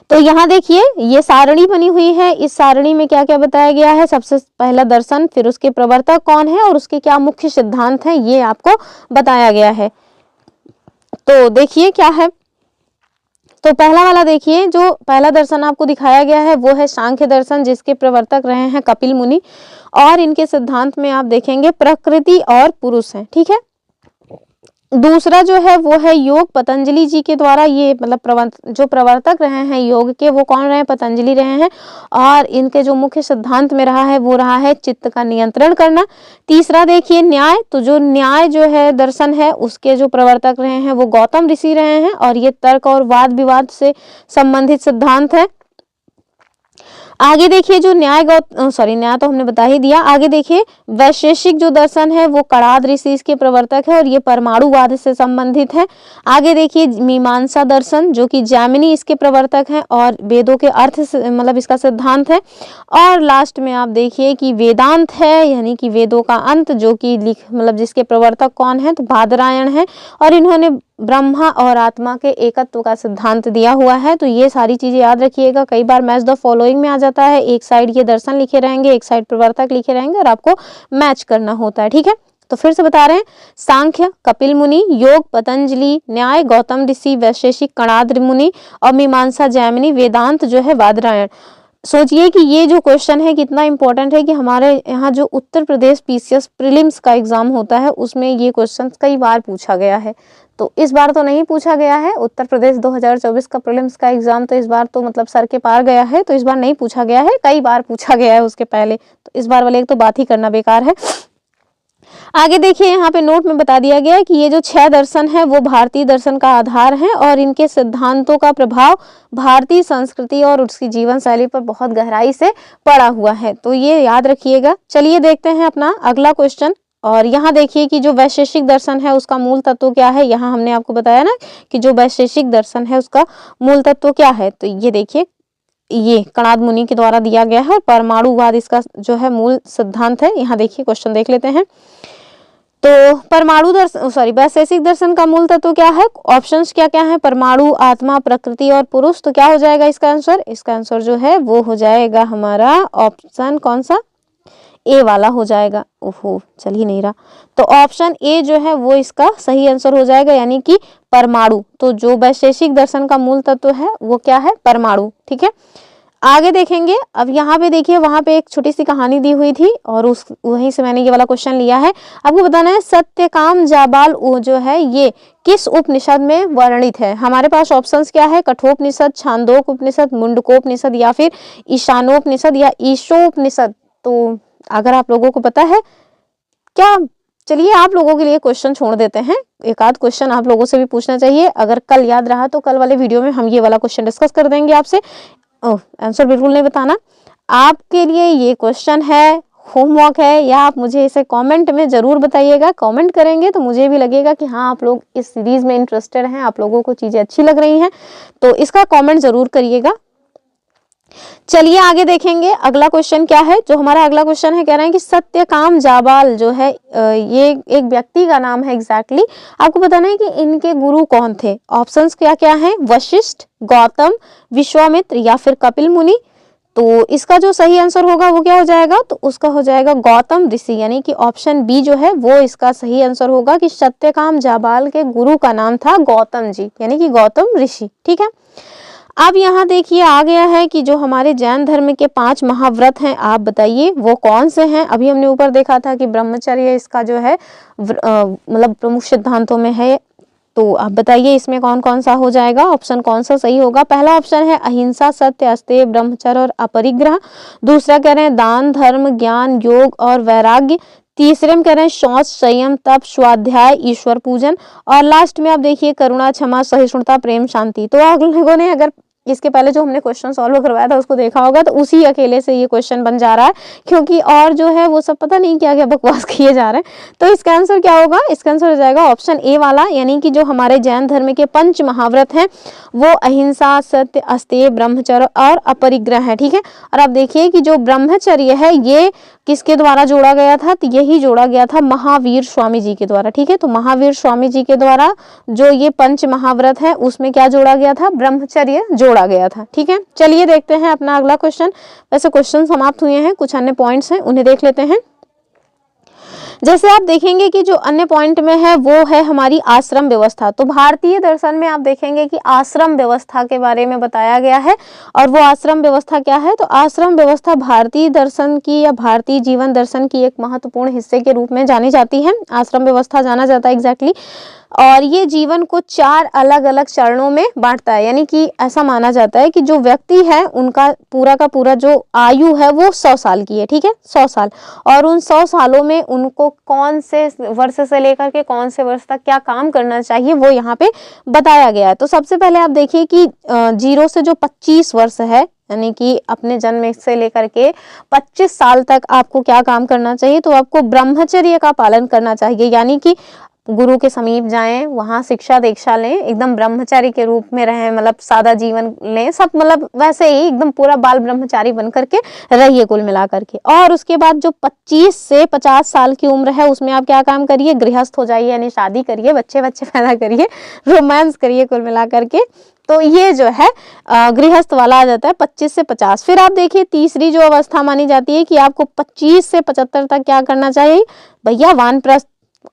तो यहाँ देखिए ये सारणी बनी हुई है, इस सारणी में क्या क्या बताया गया है? सबसे पहला दर्शन, फिर उसके प्रवर्तक कौन है और उसके क्या मुख्य सिद्धांत हैं, ये आपको बताया गया है। तो देखिए क्या है, तो पहला वाला देखिए, जो पहला दर्शन आपको दिखाया गया है वो है सांख्य दर्शन, जिसके प्रवर्तक रहे हैं कपिल मुनि और इनके सिद्धांत में आप देखेंगे प्रकृति और पुरुष हैं। ठीक है, दूसरा जो है वो है योग, पतंजलि जी के द्वारा, ये मतलब जो प्रवर्तक रहे हैं योग के वो कौन रहे? पतंजलि रहे हैं और इनके जो मुख्य सिद्धांत में रहा है वो रहा है चित्त का नियंत्रण करना। तीसरा देखिए न्याय, तो जो न्याय जो है दर्शन है उसके जो प्रवर्तक रहे हैं वो गौतम ऋषि रहे हैं और ये तर्क और वाद विवाद से संबंधित सिद्धांत है। आगे देखिए जो न्याय तो हमने बता ही दिया। आगे देखिए वैशेषिक जो दर्शन है वो कणाद ऋषि इसके प्रवर्तक है और ये परमाणुवाद से संबंधित है। आगे देखिए मीमांसा दर्शन जो कि जैमिनी इसके प्रवर्तक हैं और वेदों के अर्थ से मतलब इसका सिद्धांत है। और लास्ट में आप देखिए कि वेदांत है, यानी कि वेदों का अंत, जो कि मतलब जिसके प्रवर्तक कौन है? तो बादरायण है और इन्होंने ब्रह्मा और आत्मा के एकत्व का सिद्धांत दिया हुआ है। तो ये सारी चीजें याद रखिएगा। कई बार मैच द फॉलोइंग में आ जाता है, एक साइड ये दर्शन लिखे रहेंगे, एक साइड प्रवर्तक लिखे रहेंगे और आपको मैच करना होता है। ठीक है, तो फिर से बता रहे हैं, सांख्य कपिल मुनि, योग पतंजलि, न्याय गौतम ऋषि, वैशेषिक कणाद मुनि और मीमांसा जैमिनी, वेदांत जो है बादरायण। सोचिए कि ये जो क्वेश्चन है कितना इंपॉर्टेंट है कि हमारे यहाँ जो उत्तर प्रदेश पीसीएस प्रीलिम्स का एग्जाम होता है उसमें ये क्वेश्चन कई बार पूछा गया है। तो इस बार तो नहीं पूछा गया है, उत्तर प्रदेश 2024 का प्रीलिम्स का एग्जाम तो इस बार तो मतलब सर के पार गया है, तो इस बार नहीं पूछा गया है, कई बार पूछा गया है उसके पहले, तो इस बार वाले तो बात ही करना बेकार है। आगे देखिए, यहाँ पे नोट में बता दिया गया है कि ये जो 6 दर्शन है वो भारतीय दर्शन का आधार है और इनके सिद्धांतों का प्रभाव भारतीय संस्कृति और उसकी जीवन शैली पर बहुत गहराई से पड़ा हुआ है, तो ये याद रखिएगा। चलिए देखते हैं अपना अगला क्वेश्चन। और यहाँ देखिए कि जो वैशेषिक दर्शन है उसका मूल तत्व क्या है। यहाँ हमने आपको बताया ना कि जो वैशेषिक दर्शन है उसका मूल तत्व क्या है, तो ये देखिए, ये कणाद मुनि के द्वारा दिया गया है और परमाणुवाद इसका जो है मूल सिद्धांत है। यहाँ देखिए क्वेश्चन देख लेते हैं। तो परमाणु दर्शन वैशेषिक दर्शन का मूल तत्व क्या है, ऑप्शंस क्या क्या है, परमाणु, आत्मा, प्रकृति और पुरुष। तो क्या हो जाएगा इसका आंसर, इसका आंसर जो है वो हो जाएगा हमारा ऑप्शन कौन सा, ए वाला हो जाएगा। ओहो, चल ही नहीं रहा, तो ऑप्शन ए जो है वो इसका सही आंसर हो जाएगा, यानी कि परमाणु। तो जो वैशेषिक दर्शन का मूल तत्व है वो क्या है, परमाणु। ठीक है, आगे देखेंगे। अब यहाँ पे देखिए, वहां पे एक छोटी सी कहानी दी हुई थी और उस वहीं से मैंने ये वाला क्वेश्चन लिया है। आपको बताना है सत्यकाम जाबाल जो है ये किस उपनिषद में वर्णित है। हमारे पास ऑप्शंस क्या है, कठोपनिषद, छांदोक उपनिषद, मुंडकोपनिषद या फिर ईशानोपनिषद या ईशोपनिषद। तो अगर आप लोगों को पता है क्या, चलिए आप लोगों के लिए क्वेश्चन छोड़ देते हैं, एक आध क्वेश्चन आप लोगों से भी पूछना चाहिए। अगर कल याद रहा तो कल वाले वीडियो में हम ये वाला क्वेश्चन डिस्कस कर देंगे आपसे। आंसर बिल्कुल नहीं बताना, आपके लिए ये क्वेश्चन है, होमवर्क है, या आप मुझे इसे कमेंट में जरूर बताइएगा। कमेंट करेंगे तो मुझे भी लगेगा कि हाँ आप लोग इस सीरीज में इंटरेस्टेड हैं, आप लोगों को चीजें अच्छी लग रही हैं, तो इसका कमेंट जरूर करिएगा। चलिए आगे देखेंगे अगला क्वेश्चन क्या है। जो हमारा अगला क्वेश्चन है, कह रहे हैं कि सत्यकाम जाबाल जो है ये एक व्यक्ति का नाम है एग्जैक्टली। आपको बताना है कि इनके गुरु कौन थे। ऑप्शंस क्या क्या हैं, वशिष्ठ, गौतम, विश्वामित्र या फिर कपिल मुनि। तो इसका जो सही आंसर होगा वो क्या हो जाएगा, तो उसका हो जाएगा गौतम ऋषि, यानी कि ऑप्शन बी जो है वो इसका सही आंसर होगा कि सत्यकाम जाबाल के गुरु का नाम था गौतम जी, यानी कि गौतम ऋषि। ठीक है, अब यहाँ देखिए आ गया है कि जो हमारे जैन धर्म के 5 महाव्रत हैं, आप बताइए वो कौन से हैं। अभी हमने ऊपर देखा था कि ब्रह्मचर्य इसका जो है मतलब प्रमुख सिद्धांतों में है, तो आप बताइए इसमें कौन कौन सा हो जाएगा, ऑप्शन कौन सा सही होगा। पहला ऑप्शन है अहिंसा, सत्य, अस्तेय, ब्रह्मचर्य और अपरिग्रह। दूसरा कह रहे हैं दान, धर्म, ज्ञान, योग और वैराग्य। तीसरे में कह रहे हैं शौच, संयम, तप, स्वाध्याय, ईश्वर पूजन। और लास्ट में आप देखिए करुणा, क्षमा, सहिष्णुता, प्रेम, शांति। तो आप लोगों ने अगर इसके पहले जो हमने क्वेश्चन सॉल्व करवाया था उसको देखा होगा, तो उसी अकेले से ये क्वेश्चन बन जा रहा है, क्योंकि और जो है वो सब पता नहीं क्या क्या बकवास किए जा रहे हैं। तो इसका आंसर क्या होगा, इसका आंसर हो जाएगा ऑप्शन ए वाला, यानी कि जो हमारे जैन धर्म के 5 महाव्रत हैं वो अहिंसा, सत्य, अस्तेय, ब्रह्मचर्य और अपरिग्रह है। ठीक है, और आप देखिए कि जो ब्रह्मचर्य है ये किसके द्वारा जोड़ा गया था, तो यही जोड़ा गया था महावीर स्वामी जी के द्वारा। ठीक है, तो महावीर स्वामी जी के द्वारा जो ये 5 महाव्रत है उसमें क्या जोड़ा गया था, ब्रह्मचर्य जोड़ा गया था। ठीक है, चलिए देखते हैं अपना अगला क्वेश्चन। वैसे क्वेश्चन समाप्त हुए हैं, कुछ अन्य पॉइंट्स हैं उन्हें देख लेते हैं। जैसे आप देखेंगे कि जो अन्य पॉइंट में है वो है हमारी आश्रम व्यवस्था। तो भारतीय दर्शन में आप देखेंगे कि आश्रम व्यवस्था के बारे में बताया गया है, और वो आश्रम व्यवस्था क्या है, तो आश्रम व्यवस्था भारतीय दर्शन की या भारतीय जीवन दर्शन की एक महत्वपूर्ण हिस्से के रूप में जानी जाती है। आश्रम व्यवस्था जाना जाता है एग्जैक्टली, और ये जीवन को 4 अलग अलग चरणों में बांटता है। यानी कि ऐसा माना जाता है कि जो व्यक्ति है उनका पूरा का पूरा जो आयु है वो 100 साल की है। ठीक है, 100 साल, और उन 100 सालों में उनको कौन से वर्ष से लेकर के कौन से वर्ष तक क्या काम करना चाहिए वो यहाँ पे बताया गया है। तो सबसे पहले आप देखिए कि 0 से जो 25 वर्ष है, यानी कि अपने जन्म से लेकर के 25 साल तक आपको क्या काम करना चाहिए, तो आपको ब्रह्मचर्य का पालन करना चाहिए। यानी कि गुरु के समीप जाएं, वहां शिक्षा दीक्षा लें, एकदम ब्रह्मचारी के रूप में रहें, मतलब सादा जीवन लें, सब मतलब वैसे ही एकदम पूरा बाल ब्रह्मचारी बन करके रहिए कुल मिला करके। और उसके बाद जो 25 से 50 साल की उम्र है उसमें आप क्या काम करिए, गृहस्थ हो जाइए, यानी शादी करिए, बच्चे पैदा करिए, रोमांस करिए कुल मिला करके। तो ये जो है गृहस्थ वाला आ जाता है 25 से 50। फिर आप देखिए तीसरी जो अवस्था मानी जाती है कि आपको 25 से 75 तक क्या करना चाहिए, भैया वानप्रस्थ,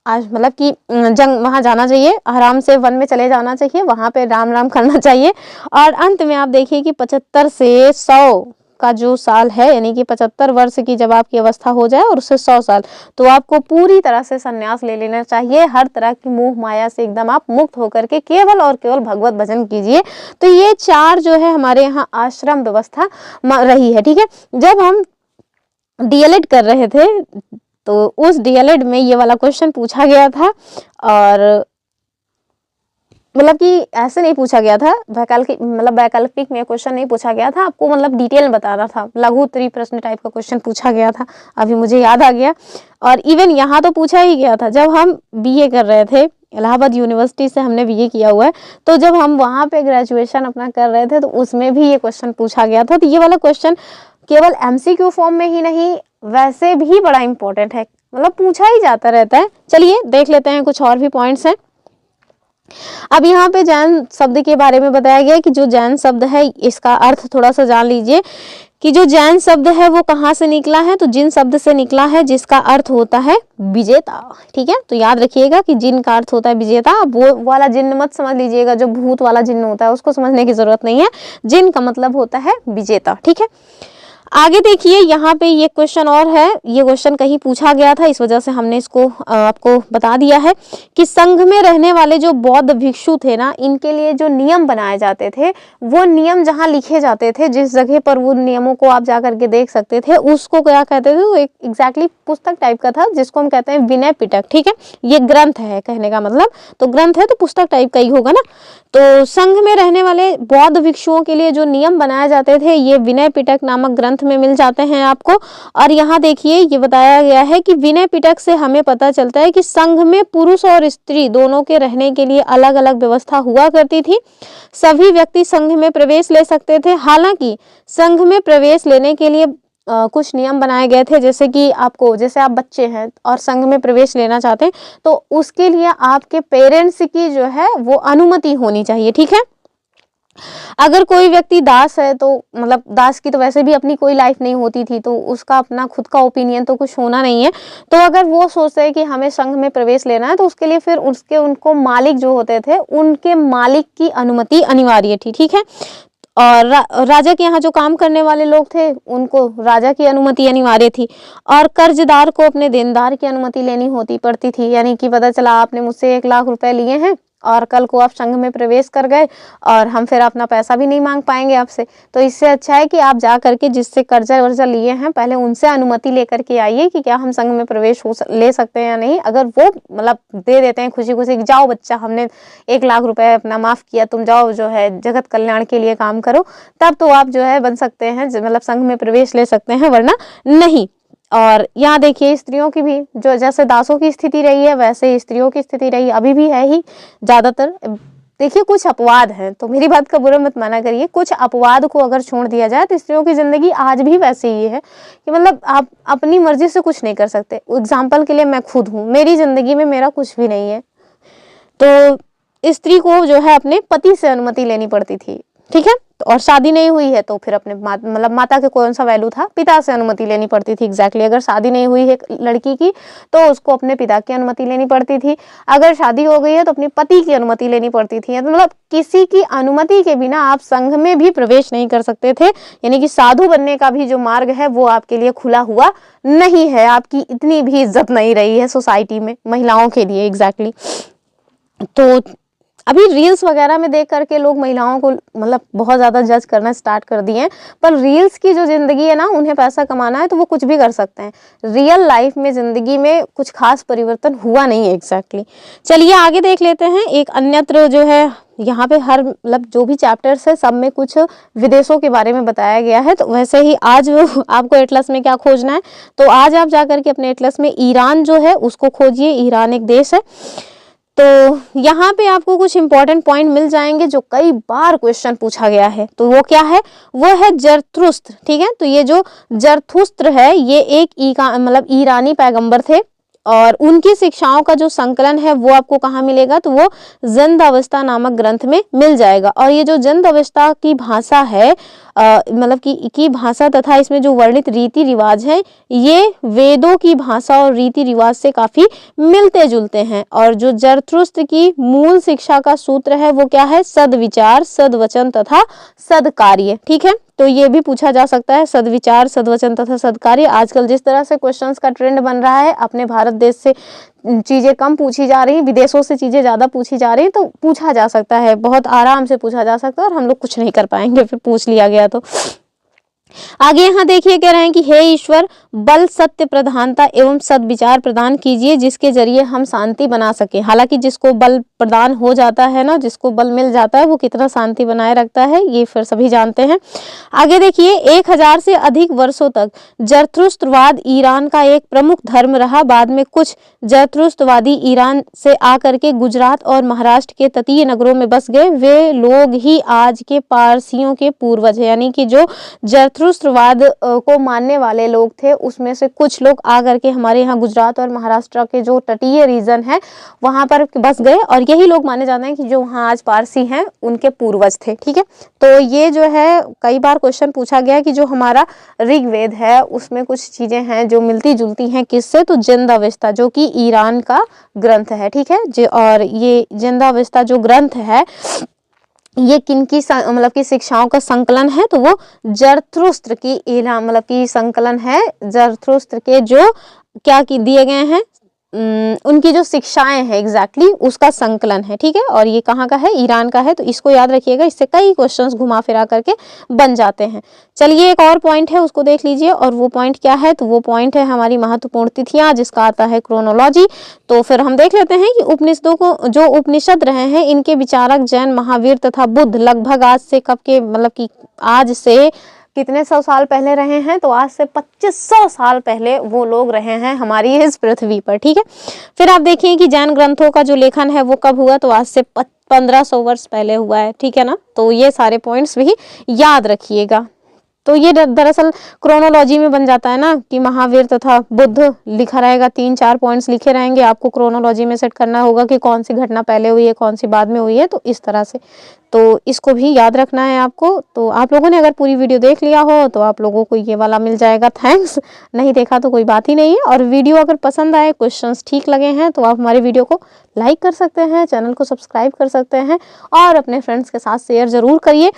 आज मतलब कि जंग वहाँ जाना चाहिए, आराम से वन में चले जाना चाहिए, वहाँ पे राम राम करना चाहिए। और अंत में आप देखिए कि 75 से 100 का जो साल है, यानी कि 75 वर्ष की जब आपकी अवस्था हो जाए और उससे 100 साल, तो आपको पूरी तरह से संन्यास ले लेना चाहिए। हर तरह की मोह माया से एकदम आप मुक्त होकर के केवल और केवल भगवत भजन कीजिए। तो ये 4 जो है हमारे यहाँ आश्रम व्यवस्था रही है। ठीक है, जब हम डीएलएड कर रहे थे तो उस डीएलएड में ये वाला क्वेश्चन पूछा गया था, और मतलब कि ऐसे नहीं पूछा गया था, वैकल्पिक में क्वेश्चन नहीं पूछा गया था, आपको मतलब डिटेल में बताना था, लघु उत्तरीय प्रश्न टाइप का क्वेश्चन पूछा गया था, अभी मुझे याद आ गया। और इवन यहाँ तो पूछा ही गया था, जब हम बीए कर रहे थे, इलाहाबाद यूनिवर्सिटी से हमने बीए किया हुआ है, तो जब हम वहाँ पे ग्रेजुएशन अपना कर रहे थे तो उसमें भी ये क्वेश्चन पूछा गया था। तो ये वाला क्वेश्चन केवल एमसीक्यू फॉर्म में ही नहीं, वैसे भी बड़ा इंपॉर्टेंट है, मतलब पूछा ही जाता रहता है। चलिए देख लेते हैं, कुछ और भी पॉइंट्स हैं। अब यहाँ पे जैन शब्द के बारे में बताया गया कि जो जैन शब्द है इसका अर्थ थोड़ा सा जान लीजिए कि जो जैन शब्द है वो कहाँ से निकला है, तो जिन शब्द से निकला है जिसका अर्थ होता है विजेता। ठीक है, तो याद रखिएगा कि जिन का अर्थ होता है विजेता। वो वाला जिन्न मत समझ लीजिएगा, जो भूत वाला जिन्न होता है उसको समझने की जरूरत नहीं है, जिन का मतलब होता है विजेता। ठीक है, आगे देखिए, यहाँ पे ये क्वेश्चन और है, ये क्वेश्चन कहीं पूछा गया था, इस वजह से हमने इसको आपको बता दिया है कि संघ में रहने वाले जो बौद्ध भिक्षु थे ना, इनके लिए जो नियम बनाए जाते थे, वो नियम जहाँ लिखे जाते थे, जिस जगह पर वो नियमों को आप जा करके देख सकते थे, उसको क्या कहते थे, वो एक एग्जैक्टली पुस्तक टाइप का था, जिसको हम कहते हैं विनय पिटक। ठीक है, ये ग्रंथ है कहने का मतलब, तो ग्रंथ है तो पुस्तक टाइप का ही होगा ना। तो संघ में रहने वाले बौद्ध भिक्षुओं के लिए जो नियम बनाए जाते थे, ये विनय पिटक नामक ग्रंथ में मिल जाते हैं आपको। और यहाँ देखिए ये बताया गया है कि विनय पिटक से हमें पता चलता है कि संघ में पुरुष और स्त्री दोनों के रहने के लिए अलग अलग व्यवस्था हुआ करती थी। सभी व्यक्ति संघ में प्रवेश ले सकते थे। हालांकि संघ में प्रवेश लेने के लिए कुछ नियम बनाए गए थे, जैसे कि जैसे आप बच्चे हैं और संघ में प्रवेश लेना चाहते हैं, तो उसके लिए आपके पेरेंट्स की जो है वो अनुमति होनी चाहिए। ठीक है, अगर कोई व्यक्ति दास है तो मतलब दास की तो वैसे भी अपनी कोई लाइफ नहीं होती थी, तो उसका अपना खुद का ओपिनियन तो कुछ होना नहीं है। तो अगर वो सोचते हैं कि हमें संघ में प्रवेश लेना है, तो उसके लिए फिर उनको मालिक जो होते थे, उनके मालिक की अनुमति अनिवार्य थी। ठीक है, और राजा के यहाँ जो काम करने वाले लोग थे, उनको राजा की अनुमति अनिवार्य थी। और कर्जदार को अपने देनदार की अनुमति लेनी होती पड़ती थी, यानी कि पता चला आपने मुझसे 1 लाख रुपए लिए हैं और कल को आप संघ में प्रवेश कर गए और हम फिर अपना पैसा भी नहीं मांग पाएंगे आपसे, तो इससे अच्छा है कि आप जा करके जिससे कर्जा वर्जा लिए हैं पहले उनसे अनुमति लेकर के आइए कि क्या हम संघ में प्रवेश ले सकते हैं या नहीं। अगर वो मतलब दे देते हैं खुशी खुशी, जाओ बच्चा हमने 1 लाख रुपए अपना माफ किया, तुम जाओ जो है जगत कल्याण के लिए काम करो, तब तो आप जो है बन सकते हैं, मतलब संघ में प्रवेश ले सकते हैं, वरना नहीं। और यहाँ देखिए स्त्रियों की भी जो जैसे दासों की स्थिति रही है वैसे स्त्रियों की स्थिति रही, अभी भी है ही ज्यादातर। देखिए कुछ अपवाद हैं, तो मेरी बात का बुरा मत माना करिए, कुछ अपवाद को अगर छोड़ दिया जाए तो स्त्रियों की जिंदगी आज भी वैसे ही है कि मतलब आप अपनी मर्जी से कुछ नहीं कर सकते। एग्जाम्पल के लिए मैं खुद हूँ, मेरी जिंदगी में मेरा कुछ भी नहीं है, तो स्त्री को जो है अपने पति से अनुमति लेनी पड़ती थी। ठीक है, और शादी नहीं हुई है तो फिर अपने मतलब माता के कौन सा वैल्यू था, पिता से अनुमति लेनी पड़ती थी। एग्जैक्टली अगर शादी नहीं हुई है लड़की की तो उसको अपने पिता की अनुमति लेनी पड़ती थी, अगर शादी हो गई है तो अपने पति की अनुमति लेनी पड़ती थी। तो मतलब किसी की अनुमति के बिना आप संघ में भी प्रवेश नहीं कर सकते थे, यानी कि साधु बनने का भी जो मार्ग है वो आपके लिए खुला हुआ नहीं है। आपकी इतनी भी इज्जत नहीं रही है सोसाइटी में महिलाओं के लिए। एग्जैक्टली तो अभी रील्स वगैरह में देख करके लोग महिलाओं को मतलब बहुत ज़्यादा जज करना स्टार्ट कर दिए हैं, पर रील्स की जो ज़िंदगी है ना, उन्हें पैसा कमाना है तो वो कुछ भी कर सकते हैं। रियल लाइफ में ज़िंदगी में कुछ खास परिवर्तन हुआ नहीं है। एग्जैक्टली चलिए आगे देख लेते हैं। एक अन्यत्र जो है यहाँ पे हर मतलब जो भी चैप्टर्स है सब में कुछ विदेशों के बारे में बताया गया है, तो वैसे ही आज आपको एटलस में क्या खोजना है, तो आज आप जा करके अपने एटलस में ईरान जो है उसको खोजिए। ईरान एक देश है, तो यहाँ पे आपको कुछ इंपॉर्टेंट पॉइंट मिल जाएंगे जो कई बार क्वेश्चन पूछा गया है। तो वो क्या है, वो है जरथुस्त्र। ठीक है, तो ये जो जरथुस्त्र है ये एक मतलब ईरानी पैगंबर थे और उनकी शिक्षाओं का जो संकलन है वो आपको कहाँ मिलेगा, तो वो जन्दावस्था नामक ग्रंथ में मिल जाएगा। और ये जो जन्दावस्था की भाषा है मतलब की भाषा तथा इसमें जो वर्णित रीति रिवाज है ये वेदों की भाषा और रीति रिवाज से काफी मिलते जुलते हैं। और जो जरथुस्त्र की मूल शिक्षा का सूत्र है वो क्या है, सद्विचार, सद्वचन तथा सद्कार्य। ठीक है, तो ये भी पूछा जा सकता है, सद्विचार, सद्वचन तथा सद्कार्य। आजकल जिस तरह से क्वेश्चंस का ट्रेंड बन रहा है, अपने भारत देश से चीजें कम पूछी जा रही, विदेशों से चीजें ज्यादा पूछी जा रही, तो पूछा जा सकता है, बहुत आराम से पूछा जा सकता है, और हम लोग कुछ नहीं कर पाएंगे फिर पूछ लिया गया तो। आगे यहाँ देखिए कह रहे हैं कि हे ईश्वर, बल, सत्य प्रधानता एवं सद्विचार प्रदान कीजिए जिसके जरिए हम शांति बना सके। हालांकि जिसको बल प्रदान हो जाता है ना, जिसको बल मिल जाता है वो कितना शांति बनाए रखता है ये फिर सभी जानते हैं। आगे देखिए 1000 से अधिक वर्षों तक जरथुस्त्रवाद ईरान का एक प्रमुख धर्म रहा। बाद में कुछ जरथुस्त्रवादी ईरान से आकर के गुजरात और महाराष्ट्र के तटीय नगरों में बस गए। वे लोग ही आज के पारसियों के पूर्वज है, यानी कि जो जरथुस्त्रवाद को मानने वाले लोग थे उसमें से कुछ लोग आकर के हमारे यहाँ गुजरात और महाराष्ट्र के जो तटीय रीजन है वहां पर बस गए, और यही लोग माने जाते हैं कि जो वहाँ आज पारसी हैं उनके पूर्वज थे। ठीक है, तो ये जो है कई बार क्वेश्चन पूछा गया कि जो हमारा ऋग्वेद है उसमें कुछ चीजें हैं जो मिलती जुलती हैं किससे, तो जन्दावस्था जो कि ईरान का ग्रंथ है। ठीक है, और ये जन्दावस्था जो ग्रंथ है ये किनकी मतलब की शिक्षाओं का संकलन है, तो वो जरथुस्त्र की मतलब की संकलन है। जरथुस्त्र के जो क्या की दिए गए हैं उनकी जो शिक्षाएं हैं एग्जैक्टली उसका संकलन है। ठीक है, और ये कहाँ का है, ईरान का है, तो इसको याद रखिएगा, इससे कई क्वेश्चंस घुमा फिरा करके बन जाते हैं। चलिए एक और पॉइंट है उसको देख लीजिए, और वो पॉइंट क्या है, तो वो पॉइंट है हमारी महत्वपूर्ण तिथियां जिसका आता है क्रोनोलॉजी। तो फिर हम देख लेते हैं कि उपनिषदों को जो उपनिषद रहे हैं इनके विचारक जैन, महावीर तथा बुद्ध लगभग आज से कब के मतलब कि आज से कितने सौ साल पहले रहे हैं, तो आज से 2500 साल पहले वो लोग रहे हैं हमारी इस पृथ्वी पर। ठीक है, फिर आप देखिए कि जैन ग्रंथों का जो लेखन है वो कब हुआ, तो आज से 1500 वर्ष पहले हुआ है। ठीक है ना, तो ये सारे पॉइंट्स भी याद रखिएगा। तो ये दरअसल क्रोनोलॉजी में बन जाता है ना कि महावीर तथा बुद्ध लिखा रहेगा, 3-4 पॉइंट्स लिखे रहेंगे, आपको क्रोनोलॉजी में सेट करना होगा कि कौन सी घटना पहले हुई है कौन सी बाद में हुई है, तो इस तरह से तो इसको भी याद रखना है आपको। तो आप लोगों ने अगर पूरी वीडियो देख लिया हो तो आप लोगों को ये वाला मिल जाएगा, थैंक्स। नहीं देखा तो कोई बात ही नहीं है। और वीडियो अगर पसंद आए, क्वेश्चंस ठीक लगे हैं तो आप हमारे वीडियो को लाइक कर सकते हैं, चैनल को सब्सक्राइब कर सकते हैं, और अपने फ्रेंड्स के साथ शेयर जरूर करिए।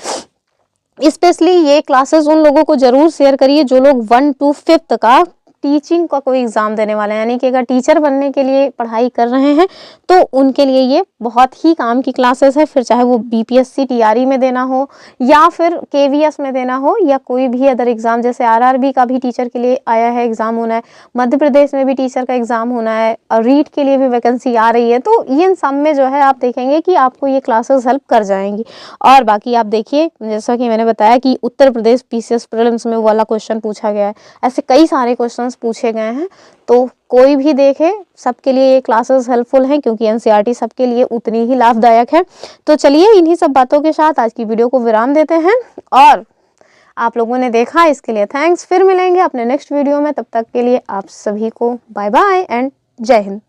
स्पेशली ये क्लासेस उन लोगों को जरूर शेयर करिए जो लोग 1 to 5th का टीचिंग का कोई एग्जाम देने वाले हैं, यानी कि अगर टीचर बनने के लिए पढ़ाई कर रहे हैं तो उनके लिए ये बहुत ही काम की क्लासेस है। फिर चाहे वो बीपीएससी टीआरई में देना हो या फिर केवीएस में देना हो या कोई भी अदर एग्जाम, जैसे आरआरबी का भी टीचर के लिए आया है एग्जाम होना है, मध्य प्रदेश में भी टीचर का एग्जाम होना है, और रीट के लिए भी वैकेंसी आ रही है। तो इन सब में जो है आप देखेंगे कि आपको ये क्लासेस हेल्प कर जाएंगी। और बाकी आप देखिए जैसा कि मैंने बताया कि उत्तर प्रदेश पीसीएस प्रीलिम्स में वो वाला क्वेश्चन पूछा गया है, ऐसे कई सारे क्वेश्चन पूछे गए हैं। तो कोई भी देखे, सबके लिए ये क्लासेस हेल्पफुल हैं क्योंकि एनसीईआरटी सबके लिए उतनी ही लाभदायक है। तो चलिए इन्हीं सब बातों के साथ आज की वीडियो को विराम देते हैं, और आप लोगों ने देखा इसके लिए थैंक्स। फिर मिलेंगे अपने नेक्स्ट वीडियो में, तब तक के लिए आप सभी को बाय बाय एंड जय हिंद।